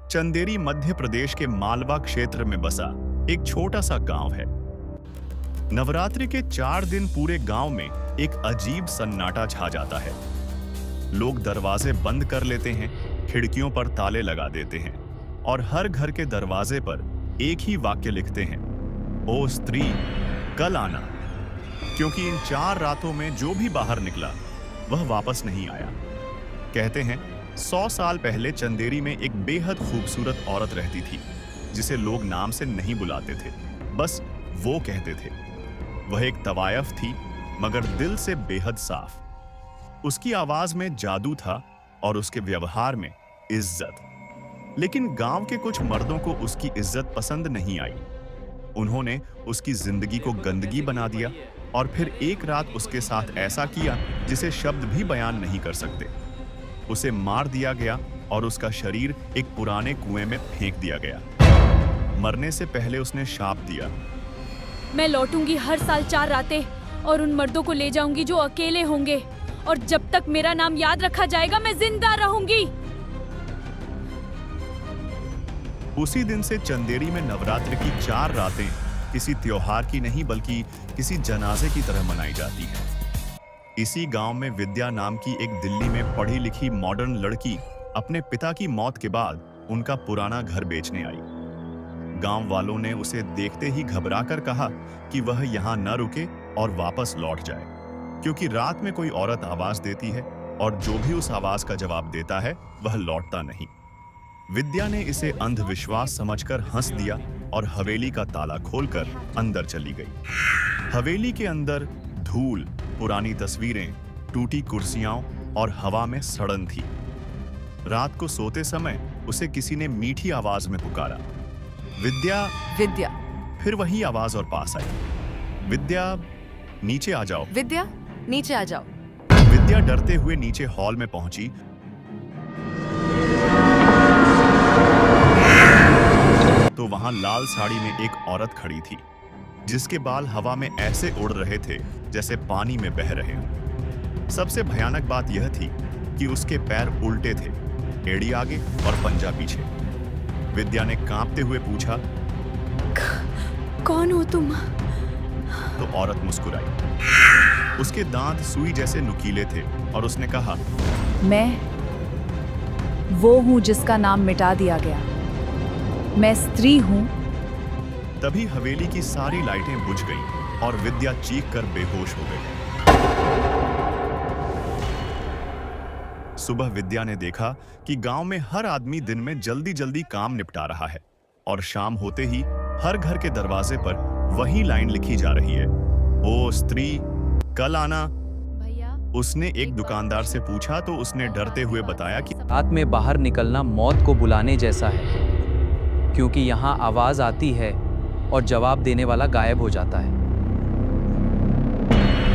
चंदेरी मध्य प्रदेश के मालवा क्षेत्र में बसा एक छोटा सा गांव है। नवरात्रि के 4 दिन पूरे गांव में एक अजीब सन्नाटा छा जाता है। लोग दरवाजे बंद कर लेते हैं, खिड़कियों पर ताले लगा देते हैं और हर घर के दरवाजे पर एक ही वाक्य लिखते हैं, ओ स्त्री कल आना। क्योंकि इन 4 रातों में जो भी बाहर निकला वह वापस नहीं आया। कहते हैं 100 साल पहले चंदेरी में एक बेहद खूबसूरत औरत रहती थी जिसे लोग नाम से नहीं बुलाते थे, बस वो कहते थे। वह एक तवायफ थी मगर दिल से बेहद साफ। उसकी आवाज में जादू था और उसके व्यवहार में इज्जत। लेकिन गांव के कुछ मर्दों को उसकी इज्जत पसंद नहीं आई। उन्होंने उसकी जिंदगी को गंदगी बना दिया और फिर एक रात उसके साथ ऐसा किया जिसे शब्द भी बयान नहीं कर सकते। उसे मार दिया गया और उसका शरीर एक पुराने कुएं में फेंक दिया गया। मरने से पहले उसने शाप दिया, मैं लौटूंगी हर साल 4 रातें और उन मर्दों को ले जाऊंगी जो अकेले होंगे, और जब तक मेरा नाम याद रखा जाएगा मैं जिंदा रहूंगी। उसी दिन से चंदेरी में नवरात्र की 4 रातें किसी त्योहार की नहीं बल्कि किसी जनाजे की तरह मनाई जाती है। इसी गांव में विद्या नाम की एक दिल्ली में पढ़ी लिखी मॉडर्न लड़की अपने पिता की मौत के बाद उनका पुराना घर बेचने आई। गांव वालों ने उसे देखते ही घबराकर कहा कि वह यहाँ न रुके और वापस लौट जाए, क्योंकि रात में कोई औरत आवाज देती है और जो भी उस आवाज का जवाब देता है वह लौटता नहीं। विद्या ने इसे अंधविश्वास समझकर हंस दिया और हवेली का ताला खोलकर अंदर चली गई। हवेली के अंदर धूल, पुरानी तस्वीरें, टूटी कुर्सियां और हवा में सड़न थी। रात को सोते समय उसे किसी ने मीठी आवाज में पुकारा, विद्या विद्या। फिर वही आवाज और पास आई, विद्या नीचे आ जाओ। विद्या नीचे आ जाओ। विद्या डरते हुए नीचे हॉल में पहुंची तो वहां लाल साड़ी में एक औरत खड़ी थी जिसके बाल हवा में ऐसे उड़ रहे थे जैसे पानी में बह रहे हों। सबसे भयानक बात यह थी कि उसके पैर उल्टे थे, एड़ी आगे और पंजा पीछे। विद्या ने कांपते हुए पूछा, कौन हो तुम? तो औरत मुस्कुराई। उसके दांत सुई जैसे नुकीले थे और उसने कहा, मैं वो हूँ जिसका नाम मिटा दिया गया। मैं स्त्री हूँ। तभी हवेली की सारी लाइटें बुझ गईं और विद्या चीख कर बेहोश हो गई। सुबह विद्या ने देखा कि गांव में हर आदमी दिन में जल्दी जल्दी काम निपटा रहा है और शाम होते ही हर घर के दरवाजे पर वही लाइन लिखी जा रही है, ओ स्त्री कल आना। भैया, उसने एक दुकानदार से पूछा तो उसने डरते हुए बताया कि रात में बाहर निकलना मौत को बुलाने जैसा है, क्योंकि यहाँ आवाज आती है और जवाब देने वाला गायब हो जाता है।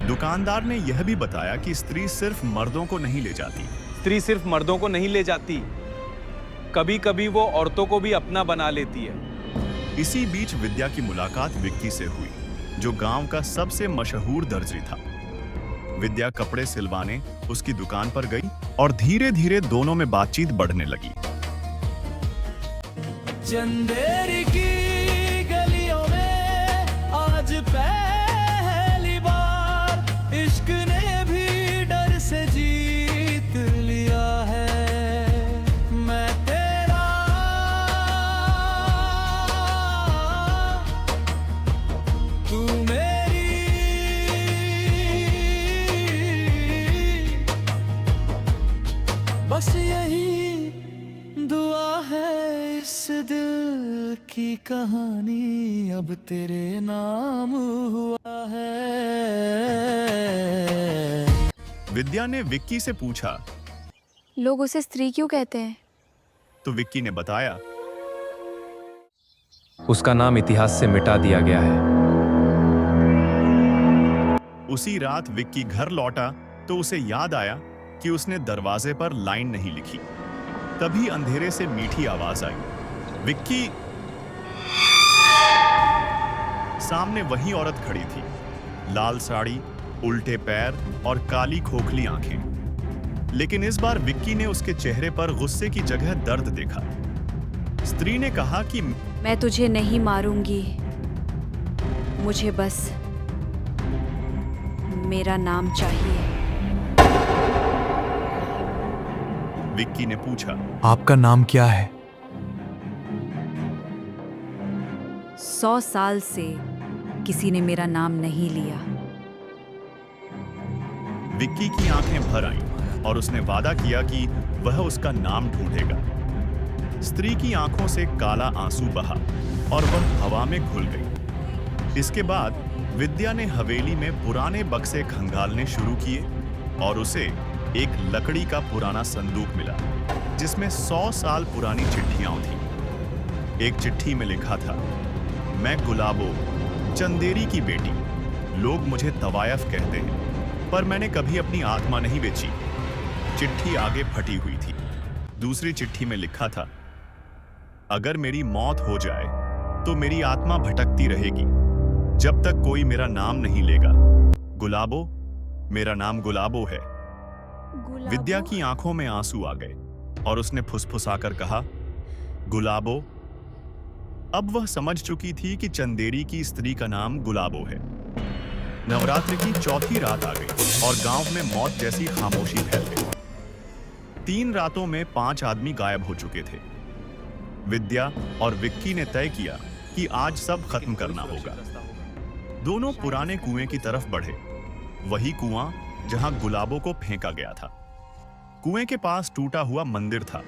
दुकानदार ने यह भी बताया कि स्त्री सिर्फ मर्दों को नहीं ले जाती। स्त्री सिर्फ मर्दों को नहीं ले जाती, कभी कभी वो औरतों को भी अपना बना लेती है। इसी बीच विद्या की मुलाकात विक्की से हुई, जो गांव का सबसे मशहूर दर्जी था। विद्या कपड़े सिलवाने उसकी दुकान पर गई और धीरे धीरे दोनों में बातचीत बढ़ने लगी। चंदेरी की गलियों में आज पहली बार इश्क ने भी डर से जीत लिया है। मैं तेरा तू मेरी, बस यही दुआ है। इस दिल की कहानी अब तेरे नाम हुआ है। विद्या ने विक्की से पूछा, लोग उसे स्त्री क्यों कहते हैं? तो विक्की ने बताया, उसका नाम इतिहास से मिटा दिया गया है। उसी रात विक्की घर लौटा तो उसे याद आया कि उसने दरवाजे पर लाइन नहीं लिखी। तभी अंधेरे से मीठी आवाज आई, विक्की। सामने वही औरत खड़ी थी, लाल साड़ी, उल्टे पैर और काली खोखली आंखें। लेकिन इस बार विक्की ने उसके चेहरे पर गुस्से की जगह दर्द देखा। स्त्री ने कहा कि मैं तुझे नहीं मारूंगी, मुझे बस मेरा नाम चाहिए। विक्की ने पूछा, आपका नाम क्या है? 100 साल से किसी ने मेरा नाम नहीं लिया। विक्की की आंखें भर आईं और उसने वादा किया कि वह उसका नाम ढूंढेगा। स्त्री की आंखों से काला आंसू बहा और वह हवा में घुल गई। इसके बाद विद्या ने हवेली में पुराने बक्से खंगालने शुरू किए और उसे एक लकड़ी का पुराना संदूक मिला जिसमें 100 साल पुरानी चिट्ठियां थीं। एक चिट्ठी में लिखा था, मैं गुलाबो, चंदेरी की बेटी। लोग मुझे तवायफ कहते हैं, पर मैंने कभी अपनी आत्मा नहीं बेची। चिट्ठी आगे फटी हुई थी। दूसरी चिट्ठी में लिखा था, अगर मेरी मौत हो जाए तो मेरी आत्मा भटकती रहेगी जब तक कोई मेरा नाम नहीं लेगा। गुलाबो, मेरा नाम गुलाबो है। विद्या की आंखों में आंसू आ गए और उसने फुसफुसाकर कहा, गुलाबो। अब वह समझ चुकी थी कि चंदेरी की स्त्री का नाम गुलाबो है। नवरात्र की चौथी रात आ गई और गांव में मौत जैसी खामोशी फैल गई। 3 रातों में 5 आदमी गायब हो चुके थे। विद्या और विक्की ने तय किया कि आज सब खत्म करना होगा। दोनों पुराने कुएं की तरफ बढ़े, वही कुआं जहां गुलाबों को फेंका गया था। कुएं के पास टूटा हुआ मंदिर था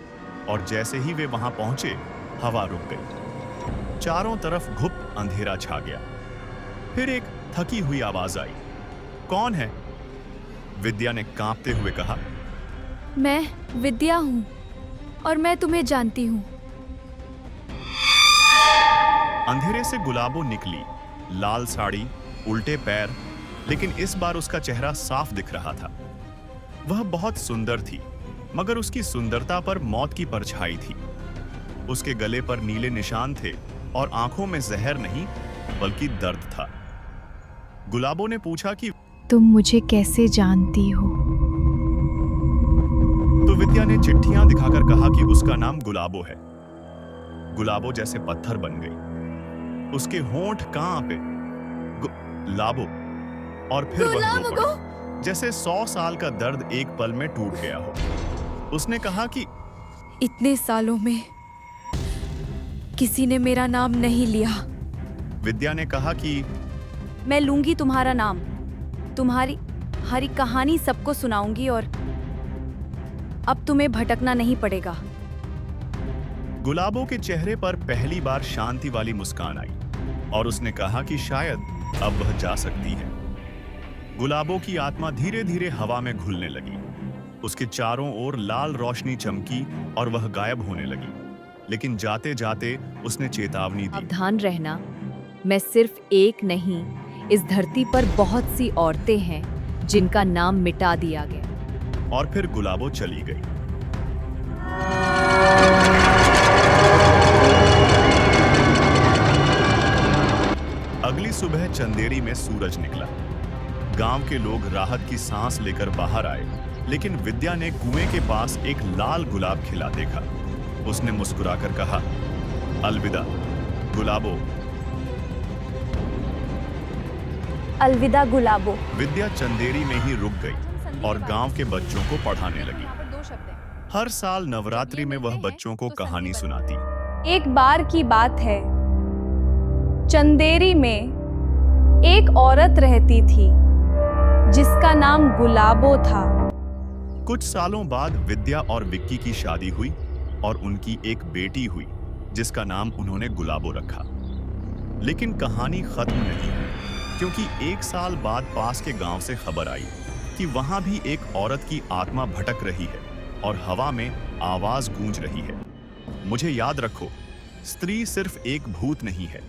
और जैसे ही वे वहां पहुंचे, हवा रुक गई। चारों तरफ गुप्त अंधेरा छा गया। फिर एक थकी हुई आवाज आई, कौन है? विद्या ने कांपते हुए कहा, मैं विद्या हूँ और मैं तुम्हें जानती हूँ। अंधेरे से गुलाबो निकली, लाल साड़ी, उल्टे पैर, लेकिन इस बार उसका चेहरा साफ दिख रहा था। वह बहुत सुंदर थी, मगर उसकी सुंदरता पर मौत की परछाई थी। उसके गले पर नीले निशान थे और आंखों में जहर नहीं बल्कि दर्द था। गुलाबो ने पूछा कि तुम मुझे कैसे जानती हो? तो विद्या ने चिट्ठियां दिखाकर कहा कि उसका नाम गुलाबो है। गुलाबो जैसे पत्थर बन गई। उसके होंठ कांपे। गुलाबो, और फिर वह रो पड़ी, जैसे 100 साल का दर्द एक पल में टूट गया हो। उसने कहा कि इतने सालों में किसी ने मेरा नाम नहीं लिया। विद्या ने कहा कि मैं लूंगी तुम्हारा नाम, तुम्हारी हरी कहानी सबको सुनाऊंगी और अब तुम्हें भटकना नहीं पड़ेगा। गुलाबो के चेहरे पर पहली बार शांति वाली मुस्कान आई और उसने कहा कि शायद अब वह जा सकती है। गुलाबो की आत्मा धीरे धीरे हवा में घुलने लगी। उसके चारों ओर लाल रोशनी चमकी और वह गायब होने लगी। लेकिन जाते जाते उसने चेतावनी दी, सावधान रहना, मैं सिर्फ एक नहीं, इस धरती पर बहुत सी औरतें हैं जिनका नाम मिटा दिया गया। और फिर गुलाबो चली गई। अगली सुबह चंदेरी में सूरज निकला। गांव के लोग राहत की सांस लेकर बाहर आए, लेकिन विद्या ने कुएं के पास एक लाल गुलाब खिला देखा। उसने मुस्कुराकर कहा, अलविदा गुलाबो। अलविदा गुलाबो। विद्या चंदेरी में ही रुक गई और गांव के बच्चों को पढ़ाने लगी। हर साल नवरात्रि में वह बच्चों को कहानी सुनाती। एक बार की बात है, चंदेरी में एक औरत रहती थी जिसका नाम गुलाबो था। कुछ सालों बाद विद्या और विक्की की शादी हुई और उनकी एक बेटी हुई जिसका नाम उन्होंने गुलाबो रखा। लेकिन कहानी खत्म नहीं हुई, क्योंकि 1 साल बाद पास के गांव से खबर आई कि वहां भी एक औरत की आत्मा भटक रही है और हवा में आवाज गूंज रही है। मुझे याद रखो, स्त्री सिर्फ एक भूत नहीं है,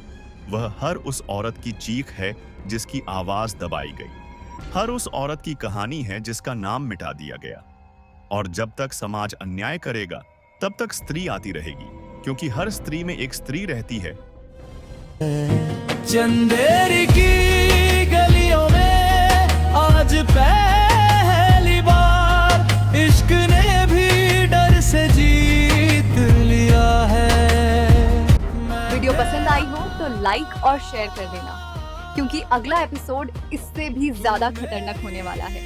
वह हर उस औरत की चीख है जिसकी आवाज दबाई गई। हर उस औरत की कहानी है जिसका नाम मिटा दिया गया। और जब तक समाज अन्याय करेगा तब तक स्त्री आती रहेगी, क्योंकि हर स्त्री में एक स्त्री रहती है। चंदेरी की गलियों में आज पहली बार इश्क ने भी डर से जीत लिया है। वीडियो पसंद आई हो तो लाइक और शेयर कर देना, क्योंकि अगला एपिसोड इससे भी ज्यादा खतरनाक होने वाला है।